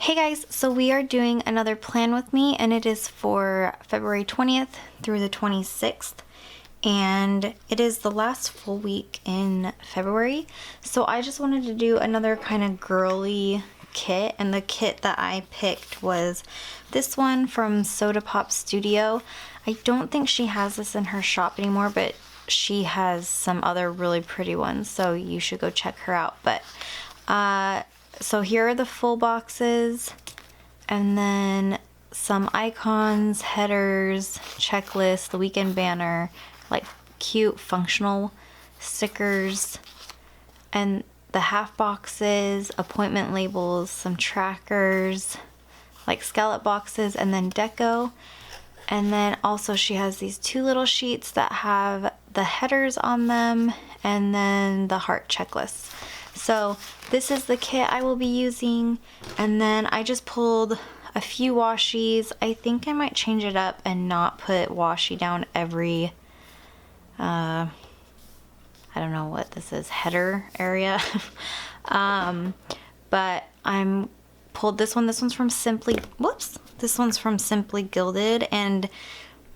Hey guys, so we are doing another plan with me and it is for February 20th through the 26th and it is the last full week in February. So I just wanted to do another kind of girly kit, and the kit that I picked was this one from Soda Pop Studio. I don't think she has this in her shop anymore, but she has some other really pretty ones, so you should go check her out. But so here are the full boxes, and then some icons, headers, checklist, the weekend banner, like cute functional stickers, and the half boxes, appointment labels, some trackers, like scallop boxes, and then deco. And then also she has these two little sheets that have the headers on them and then the heart checklists. So this is the kit I will be using, and then I just pulled a few washies. I think I might change it up and not put washi down every I don't know what this is, header area. But I'm pulled this one. This one's from This one's from Simply Gilded, and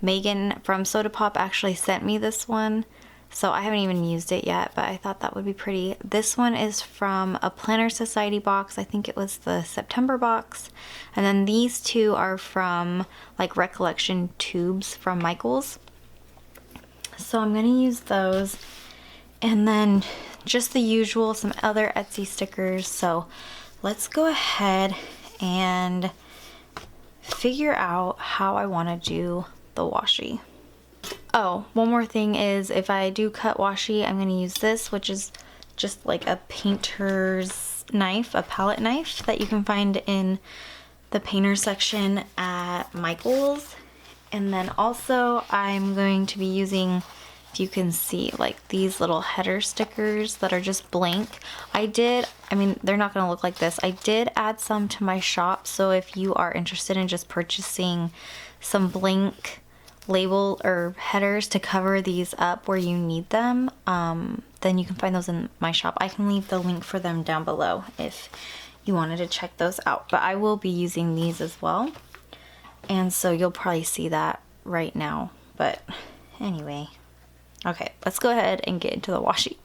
Megan from Soda Pop actually sent me this one. So I haven't even used it yet, but I thought that would be pretty. This one is from a Planner Society box. I think it was the September box. And then these two are from like Recollection tubes from Michaels. So I'm going to use those. And then just the usual, some other Etsy stickers. So let's go ahead and figure out how I want to do the washi. Oh, one more thing is, if I do cut washi, I'm going to use this, which is just like a painter's knife, a palette knife that you can find in the painter section at Michaels. And then also I'm going to be using, if you can see, like these little header stickers that are just blank. I mean, they're not going to look like this. I did add some to my shop, so if you are interested in just purchasing some blank label or headers to cover these up where you need them, then you can find those in my shop. I can leave the link for them down below if you wanted to check those out. But I will be using these as well, and so you'll probably see that right now. But anyway, okay, let's go ahead and get into the washi.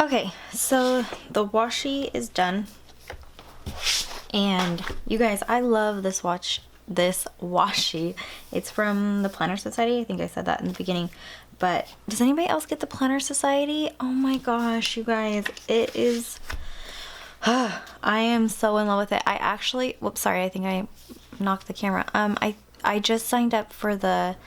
Okay, so the washi is done. And you guys, I love this washi. It's from the Planner Society. I think I said that in the beginning. But does anybody else get the Planner Society? Oh my gosh, you guys, it is... I am so in love with it. I actually... Whoops, sorry, I think I knocked the camera. I just signed up for the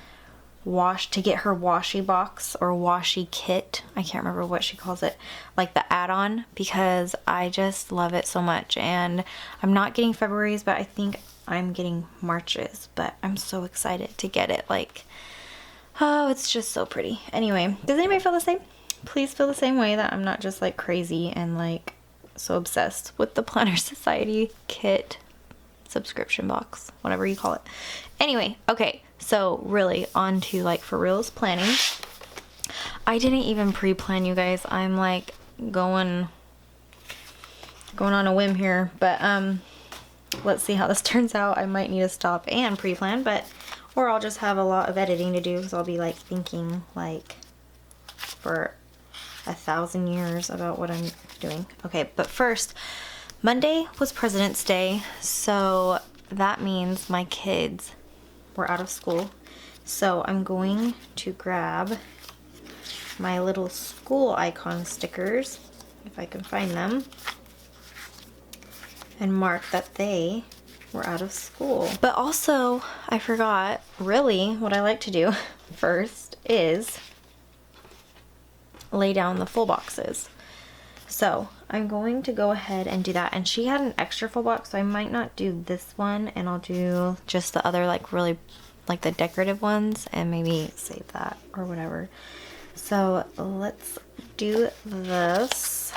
to get her washi box or washi kit. I can't remember what she calls it, like the add-on, because I just love it so much. And I'm not getting February's, but I think I'm getting March's, but I'm so excited to get it. Like, oh, it's just so pretty. Anyway, does anybody feel the same? Please feel the same way, that I'm not just like crazy and like so obsessed with the Planner Society kit subscription box, whatever you call it. Anyway, okay, so really on to like for reals planning. I didn't even pre-plan, you guys. I'm like going on a whim here, but let's see how this turns out. I might need to stop and pre-plan, or I'll just have a lot of editing to do, because I'll be like thinking like for 1,000 years about what I'm doing. Okay, but first, Monday was President's Day, so that means my kids were out of school. So I'm going to grab my little school icon stickers, if I can find them, and mark that they were out of school. But also, I forgot, really, what I like to do first is lay down the full boxes. So I'm going to go ahead and do that. And she had an extra full box, so I might not do this one, and I'll do just the other, like really like the decorative ones, and maybe save that or whatever. So let's do this.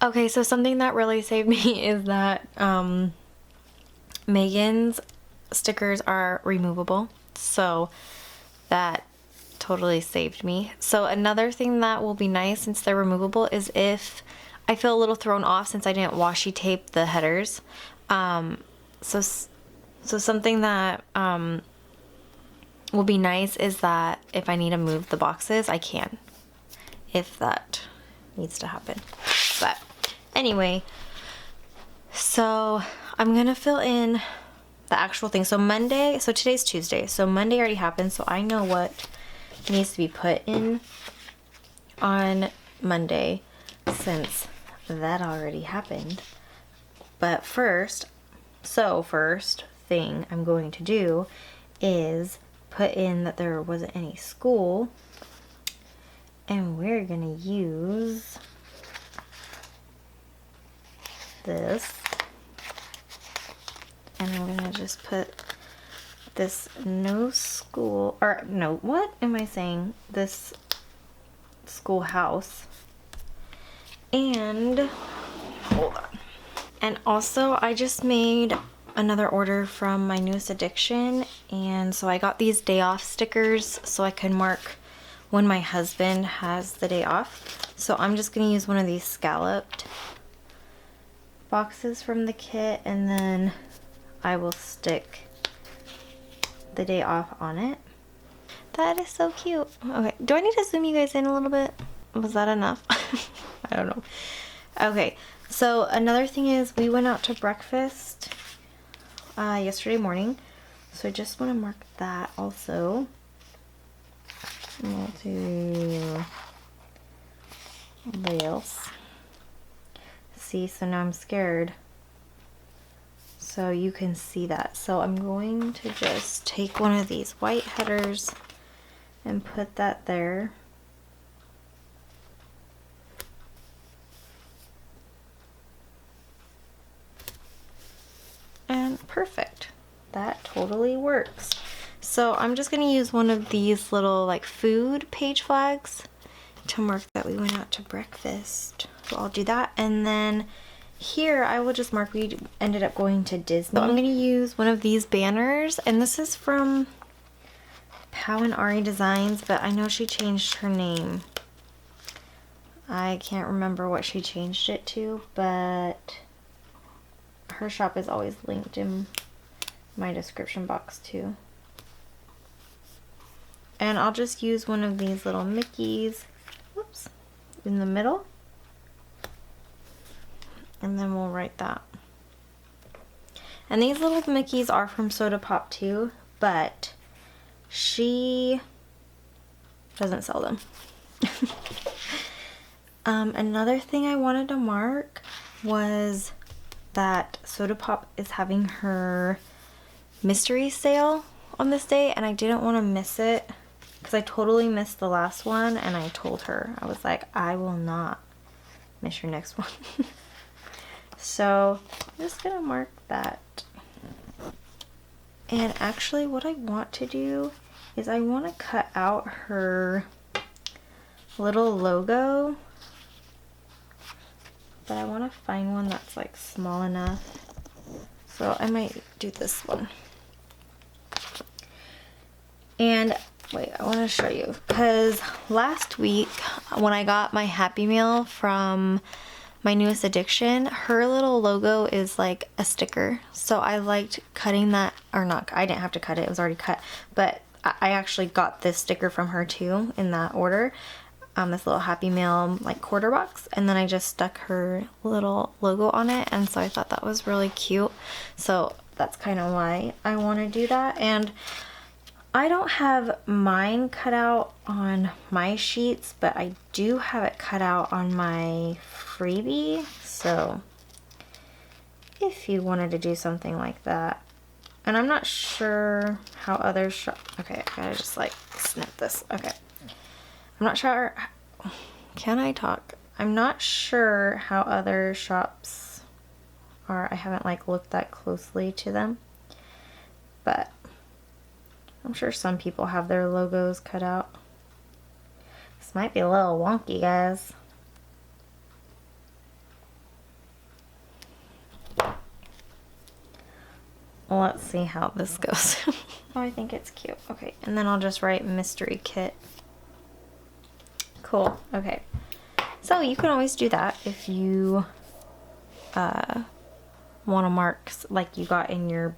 Okay, so something that really saved me is that Megan's stickers are removable, so that totally saved me. So another thing that will be nice since they're removable is if I feel a little thrown off since I didn't washi tape the headers. So something that will be nice is that if I need to move the boxes, I can, if that needs to happen. But anyway, so I'm gonna fill in the actual thing. So Monday, so today's Tuesday, so Monday already happened, so I know what needs to be put in on Monday since that already happened. But first thing I'm going to do is put in that there wasn't any school, and we're gonna use this, and I'm gonna just put this no school, or no, what am I saying? This schoolhouse. And hold on. And also, I just made another order from my newest addiction, and so I got these day off stickers so I can mark when my husband has the day off. So I'm just gonna use one of these scalloped boxes from the kit, and then I will stick the day off on it. That is so cute. Okay, do I need to zoom you guys in a little bit? Was that enough? I don't know. Okay, so another thing is we went out to breakfast yesterday morning, so I just want to mark that also. And we'll do this. See, so now I'm scared so you can see that. So I'm going to just take one of these white headers and put that there. And perfect. That totally works. So I'm just going to use one of these little like food page flags to mark that we went out to breakfast. So I'll do that, and then here I will just mark we ended up going to Disney. So I'm going to use one of these banners, and this is from Pow and Ari Designs, but I know she changed her name. I can't remember what she changed it to, but her shop is always linked in my description box too. And I'll just use one of these little Mickeys, whoops, in the middle. And then we'll write that. And these little Mickeys are from Soda Pop too, but she doesn't sell them. Another thing I wanted to mark was that Soda Pop is having her mystery sale on this day, and I didn't want to miss it because I totally missed the last one, and I told her, I was like, I will not miss your next one. So I'm just gonna mark that. And actually what I want to do is I want to cut out her little logo, but I want to find one that's like small enough. So I might do this one. And wait, I want to show you, because last week when I got my Happy Meal from my newest addiction, her little logo is like a sticker. So I liked cutting that, or not, I didn't have to cut it, it was already cut, but I actually got this sticker from her too in that order. This little Happy Meal like quarter box, and then I just stuck her little logo on it, and so I thought that was really cute. So that's kind of why I want to do that. And I don't have mine cut out on my sheets, but I do have it cut out on my freebie. So if you wanted to do something like that, and I'm not sure how others shop. Okay, I gotta just like snip this. Okay, I'm not sure. Can I talk? I'm not sure how other shops are. I haven't like looked that closely to them, but I'm sure some people have their logos cut out. This might be a little wonky, guys. Let's see how this goes. Oh, I think it's cute. Okay, and then I'll just write mystery kit. Cool. Okay. So you can always do that if you want to mark like you got in your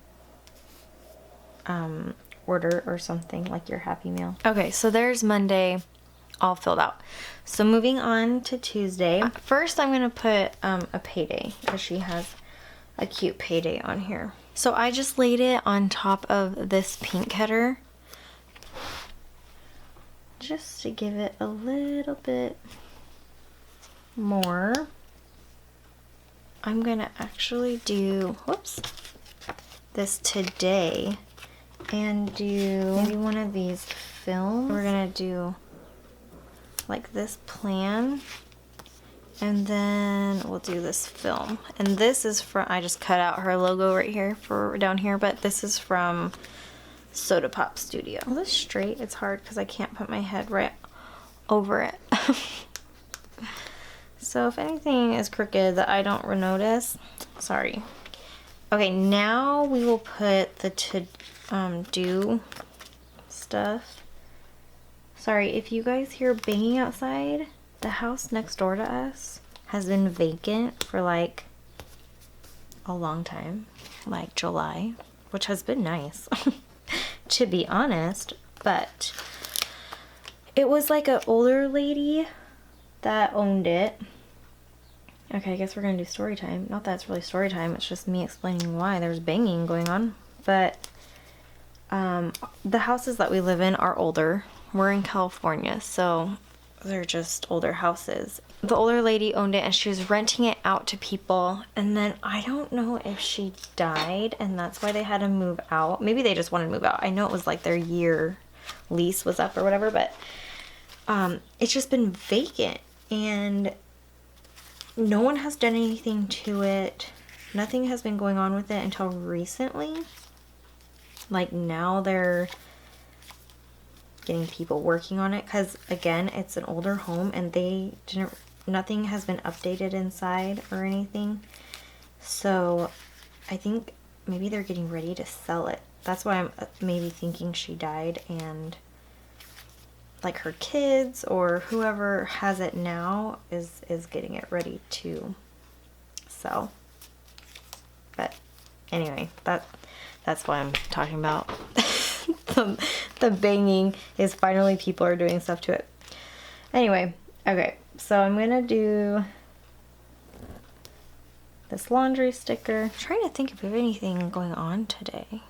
order or something, like your Happy Meal. Okay, so there's Monday all filled out. So moving on to Tuesday. First I'm gonna put a payday, because she has a cute payday on here. So I just laid it on top of this pink header just to give it a little bit more. I'm gonna actually do, whoops, this today and do maybe one of these films. We're gonna do like this plan, and then we'll do this film. And this is from, I just cut out her logo right here for down here, but this is from Soda Pop Studio. Is this straight? It's hard because I can't put my head right over it. So if anything is crooked that I don't notice, sorry. Okay, now we will put the do stuff. Sorry, if you guys hear banging outside, the house next door to us has been vacant for like a long time, like July, which has been nice, to be honest, but it was like an older lady that owned it. Okay, I guess we're gonna do story time. Not that it's really story time, it's just me explaining why there's banging going on. But the houses that we live in are older. We're in California, so they're just older houses. The older lady owned it and she was renting it out to people, and then I don't know if she died and that's why they had to move out. Maybe they just wanted to move out. I know it was like their year lease was up or whatever, but it's just been vacant and no one has done anything to it. Nothing has been going on with it until recently. Like now they're getting people working on it because again, it's an older home and nothing has been updated inside or anything. So I think maybe they're getting ready to sell it. That's why I'm maybe thinking she died and like her kids or whoever has it now is getting it ready to sell. But anyway, that's why I'm talking about the banging is finally people are doing stuff to it. Anyway, okay, so I'm gonna do this laundry sticker. I'm trying to think if we have anything going on today.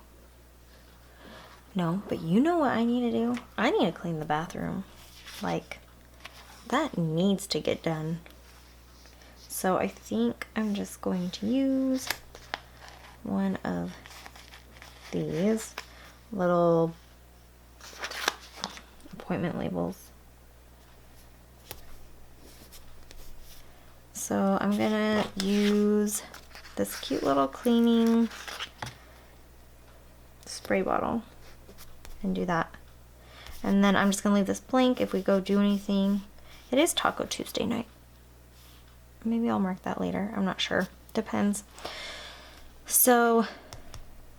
No, but you know what I need to do? I need to clean the bathroom. Like, that needs to get done. So I think I'm just going to use one of these little appointment labels. So I'm gonna use this cute little cleaning spray bottle and do that. And then I'm just gonna leave this blank if we go do anything. It is Taco Tuesday night. Maybe I'll mark that later. I'm not sure. Depends. So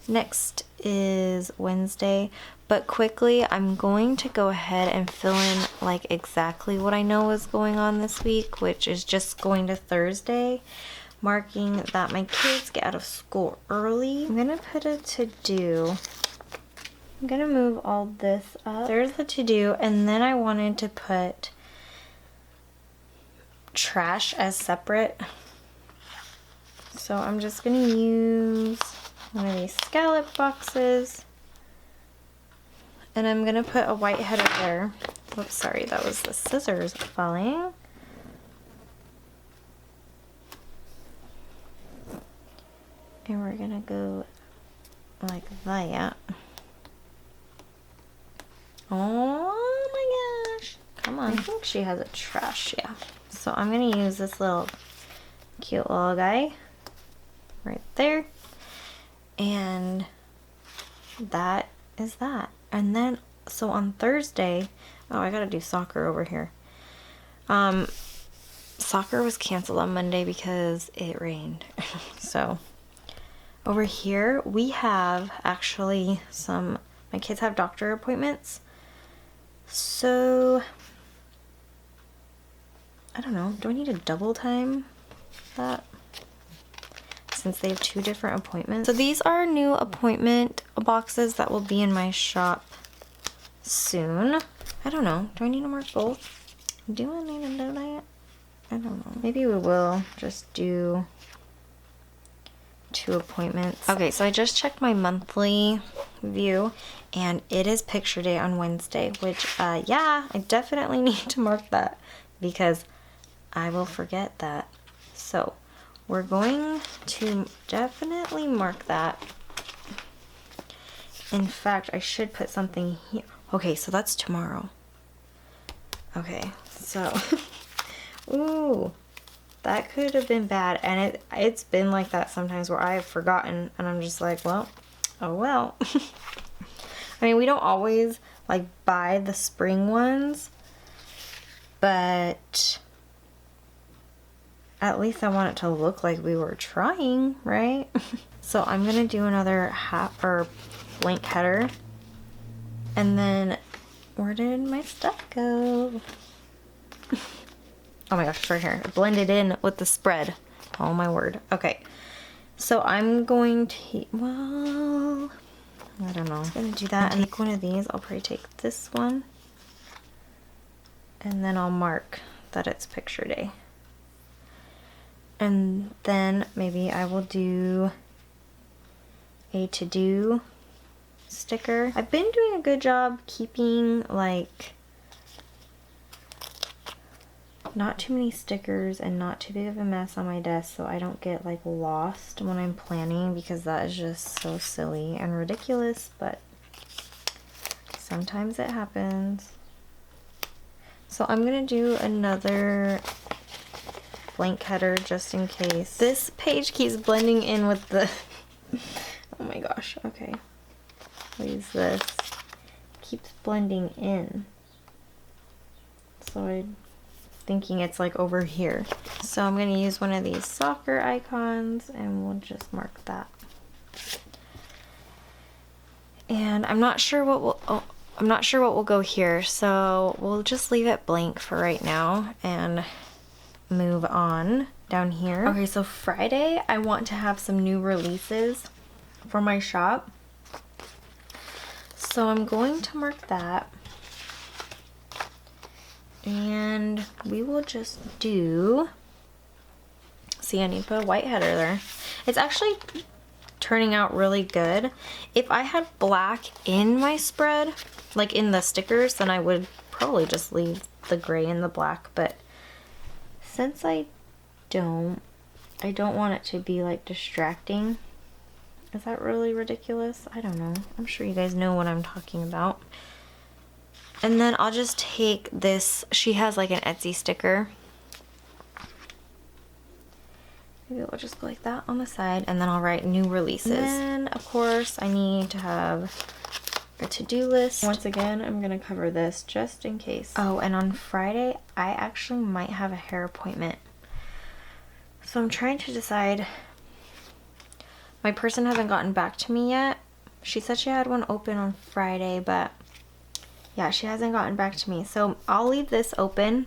next is Wednesday, but quickly I'm going to go ahead and fill in like exactly what I know is going on this week, which is just going to Thursday, marking that my kids get out of school early. I'm gonna put a to-do. I'm gonna move all this up. There's the to-do, and then I wanted to put trash as separate. So I'm just gonna use one of these scallop boxes, and I'm gonna put a white header there. Whoops, sorry, that was the scissors falling. And we're gonna go like that. Oh my gosh. Come on. I think she has a trash, yeah. So I'm gonna use this little cute little guy right there. And that is that. And then, so on Thursday, oh, I gotta do soccer over here. Soccer was canceled on Monday because it rained. So over here we have actually my kids have doctor appointments. So I don't know, do I need to double time that since they have 2 different appointments? So these are new appointment boxes that will be in my shop soon. I don't know, do I need to mark both? Do I need to do that? I don't know. Maybe we will just do 2 appointments. Okay, so I just checked my monthly view and it is picture day on Wednesday, which yeah, I definitely need to mark that because I will forget that. So we're going to definitely mark that. In fact, I should put something here. Okay, so that's tomorrow. Okay, so ooh, that could have been bad, and it's been like that sometimes where I have forgotten and I'm just like, well, oh well. I mean, we don't always like buy the spring ones, but at least I want it to look like we were trying, right? So I'm gonna do another blank header, and then where did my stuff go? Oh my gosh, it's right here. It blended in with the spread. Oh my word. Okay, so I'm going to, well, I don't know. I'm gonna do that and take one of these. I'll probably take this one, and then I'll mark that it's picture day. And then maybe I will do a to-do sticker. I've been doing a good job keeping like not too many stickers and not too big of a mess on my desk so I don't get like lost when I'm planning, because that is just so silly and ridiculous, but sometimes it happens. So I'm gonna do another blank header just in case. This page keeps blending in with the oh my gosh, okay. What is this? Keeps blending in. So I'm thinking it's like over here. So I'm gonna use one of these soccer icons and we'll just mark that. And I'm not sure what will go here, so we'll just leave it blank for right now and move on down here. Okay, so Friday I want to have some new releases for my shop. So I'm going to mark that. And we will just do, see, I need to put a white header there. It's actually turning out really good. If I had black in my spread, like in the stickers, then I would probably just leave the gray and the black, but since I don't want it to be like distracting. Is that really ridiculous? I don't know. I'm sure you guys know what I'm talking about. And then I'll just take this, she has like an Etsy sticker. Maybe we'll just go like that on the side, and then I'll write new releases. And then, of course, I need to have a to-do list. Once again, I'm gonna cover this just in case. Oh, and on Friday, I actually might have a hair appointment. So I'm trying to decide. My person hasn't gotten back to me yet. She said she had one open on Friday, but yeah, she hasn't gotten back to me. So I'll leave this open.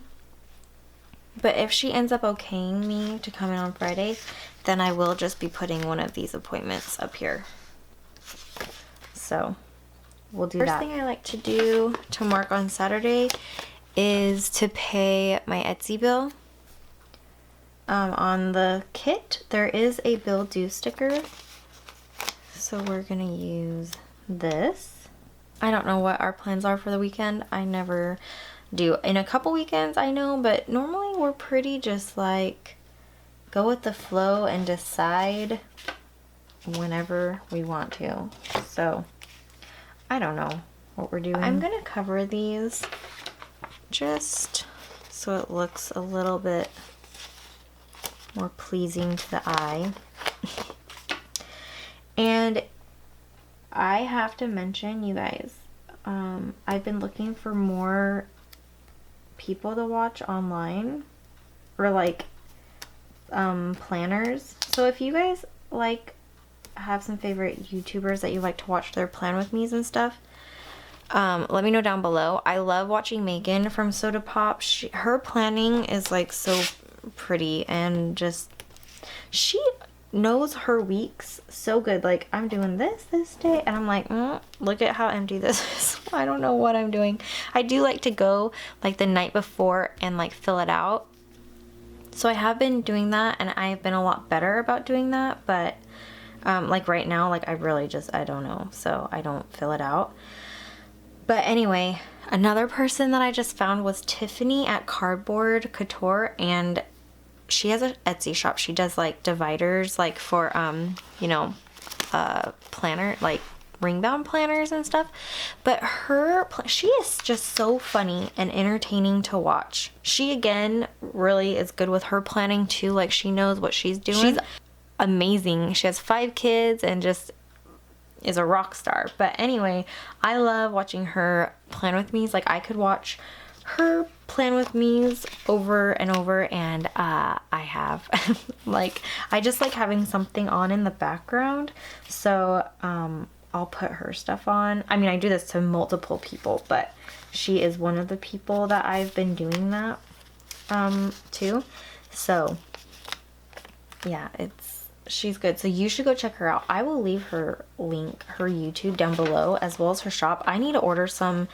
But if she ends up okaying me to come in on Friday, then I will just be putting one of these appointments up here. So we'll do that. First thing I like to do to mark on Saturday is to pay my Etsy bill. On the kit, there is a bill due sticker. So we're gonna use this. I don't know what our plans are for the weekend. I never do. In a couple weekends, I know, but normally we're pretty just like go with the flow and decide whenever we want to. So I don't know what we're doing. I'm gonna cover these just so it looks a little bit more pleasing to the eye. And I have to mention, you guys, I've been looking for more people to watch online, or like planners. So if you guys like have some favorite YouTubers that you like to watch their plan with me's and stuff, let me know down below. I love watching Megan from Soda Pop. Her planning is like so pretty, and just she knows her weeks so good. Like, I'm doing this day, and I'm like, look at how empty this is. I don't know what I'm doing. I do like to go like the night before and like fill it out. So I have been doing that, and I've been a lot better about doing that, but like right now, like I really just, I don't know, so I don't fill it out. But anyway, another person that I just found was Tiffany at Cardboard Couture, and she has an Etsy shop. She does like dividers, like for you know, planner, like ring bound planners and stuff. But she is just so funny and entertaining to watch. She again really is good with her planning too. Like, she knows what she's doing. She's amazing. She has 5 kids and just is a rock star. But anyway, I love watching her plan with me. Like, I could watch her plan with me's over and over, and I have like, I just like having something on in the background. So I'll put her stuff on. I mean, I do this to multiple people, but she is one of the people that I've been doing that to. So yeah, she's good. So you should go check her out. I will leave her link, her YouTube down below, as well as her shop. I need to order some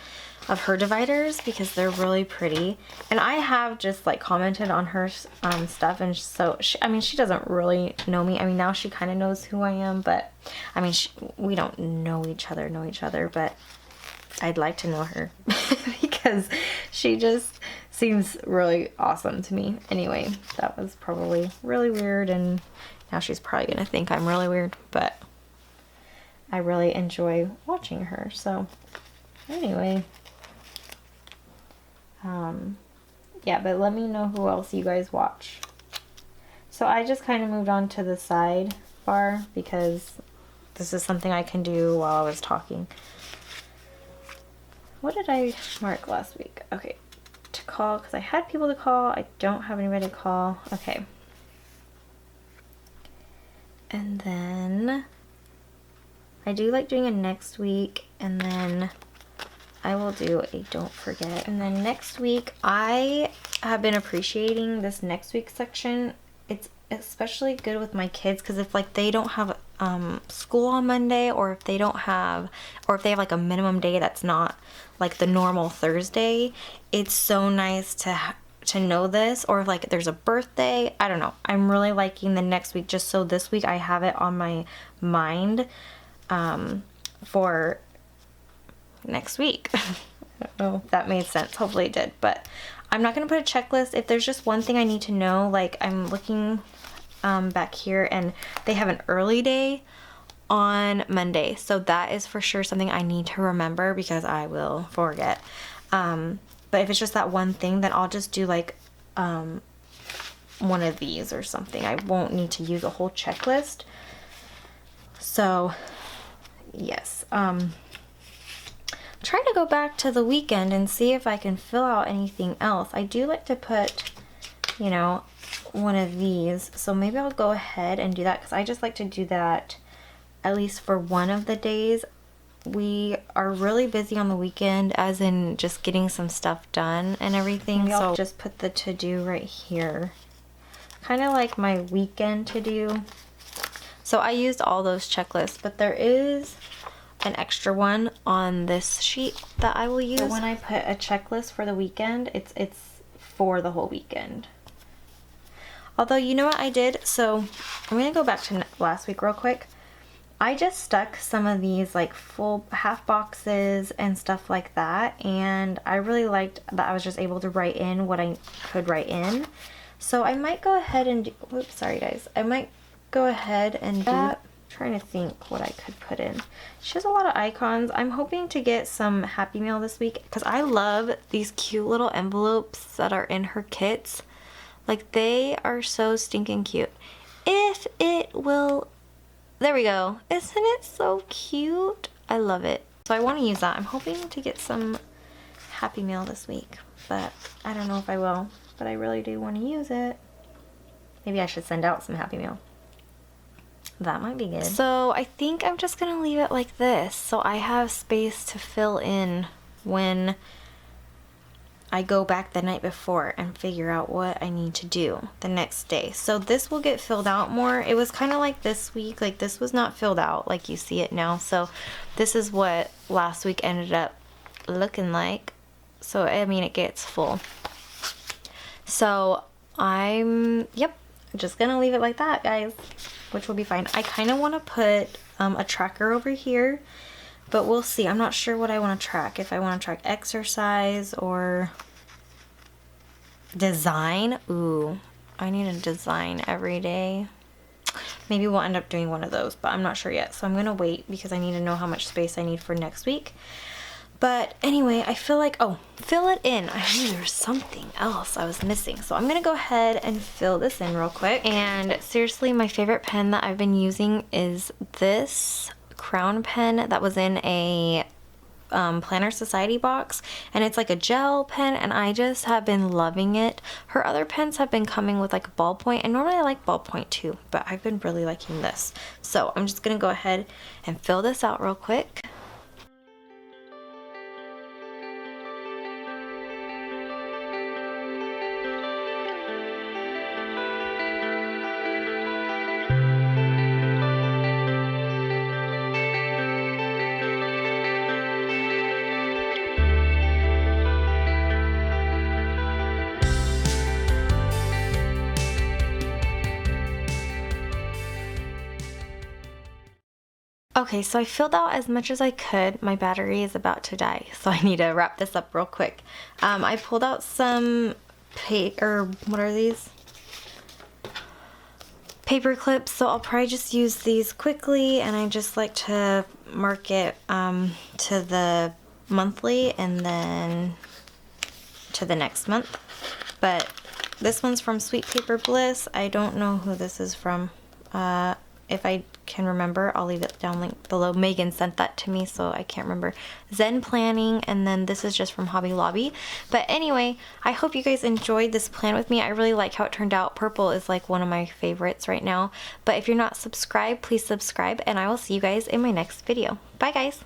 of her dividers because they're really pretty, and I have just like commented on her stuff, and so I mean, she doesn't really know me. I mean, now she kind of knows who I am, but I mean, we don't know each other, but I'd like to know her because because she just seems really awesome to me. Anyway, that was probably really weird, and now she's probably gonna think I'm really weird, but I really enjoy watching her. So anyway, yeah, but let me know who else you guys watch. So I just kind of moved on to the sidebar because this is something I can do while I was talking. What did I mark last week? Okay, to call, because I had people to call. I don't have anybody to call. Okay. And then I do like doing a next week, and then I will do a don't forget. And then next week, I have been appreciating this next week section. It's especially good with my kids because if like they don't have school on Monday, or if they don't have, or if they have like a minimum day that's not like the normal Thursday, it's so nice to know this. Or if like there's a birthday, I don't know, I'm really liking the next week just so this week I have it on my mind for next week. I don't know if that made sense. Hopefully it did, but I'm not going to put a checklist. If there's just one thing I need to know, like I'm looking back here and they have an early day on Monday, so that is for sure something I need to remember because I will forget. But if it's just that one thing, then I'll just do like one of these or something. I won't need to use a whole checklist. So yes, try to go back to the weekend and see if I can fill out anything else. I do like to put, you know, one of these, so maybe I'll go ahead and do that because I just like to do that at least for one of the days. We are really busy on the weekend, as in just getting some stuff done and everything. Maybe I'll just put the to-do right here, kind of like my weekend to-do. So I used all those checklists, but there is an extra one on this sheet that I will use. So when I put a checklist for the weekend, it's for the whole weekend. Although, you know what I did? So I'm gonna go back to last week real quick. I just stuck some of these like full half boxes and stuff like that, and I really liked that I was just able to write in what I could write in. So I might go ahead and do, whoops, sorry guys. I might go ahead and do that. I'm trying to think what I could put in. She has a lot of icons. I'm hoping to get some Happy Mail this week because I love these cute little envelopes that are in her kits. Like, they are so stinking cute. If it will, there we go. Isn't it so cute? I love it. So I want to use that. I'm hoping to get some Happy Mail this week, but I don't know if I will, but I really do want to use it. Maybe I should send out some Happy Mail. That might be good. So I think I'm just gonna leave it like this so I have space to fill in when I go back the night before and figure out what I need to do the next day. So this will get filled out more. It was kind of like this week, like this was not filled out like you see it now. So this is what last week ended up looking like. So I mean, it gets full. So I'm, yep, just gonna leave it like that, guys, which will be fine. I kind of want to put a tracker over here, but we'll see. I'm not sure what I want to track. If I want to track exercise or design. Ooh, I need a design every day. Maybe we'll end up doing one of those, but I'm not sure yet. So I'm going to wait because I need to know how much space I need for next week. But anyway, I feel like, oh, fill it in. I knew there was something else I was missing. So I'm going to go ahead and fill this in real quick. And seriously, my favorite pen that I've been using is this crown pen that was in a Planner Society box, and it's like a gel pen, and I just have been loving it. Her other pens have been coming with like a ballpoint, and normally I like ballpoint too, but I've been really liking this. So I'm just gonna go ahead and fill this out real quick. Okay, so I filled out as much as I could. My battery is about to die, so I need to wrap this up real quick. I pulled out some what are these? Paper clips, so I'll probably just use these quickly, and I just like to mark it to the monthly and then to the next month. But this one's from Sweet Paper Bliss. I don't know who this is from. If I can remember, I'll leave it down link below. Megan sent that to me, so I can't remember. Zen Planning, and then this is just from Hobby Lobby. But anyway, I hope you guys enjoyed this plan with me. I really like how it turned out. Purple is like one of my favorites right now. But if you're not subscribed, please subscribe, and I will see you guys in my next video. Bye, guys.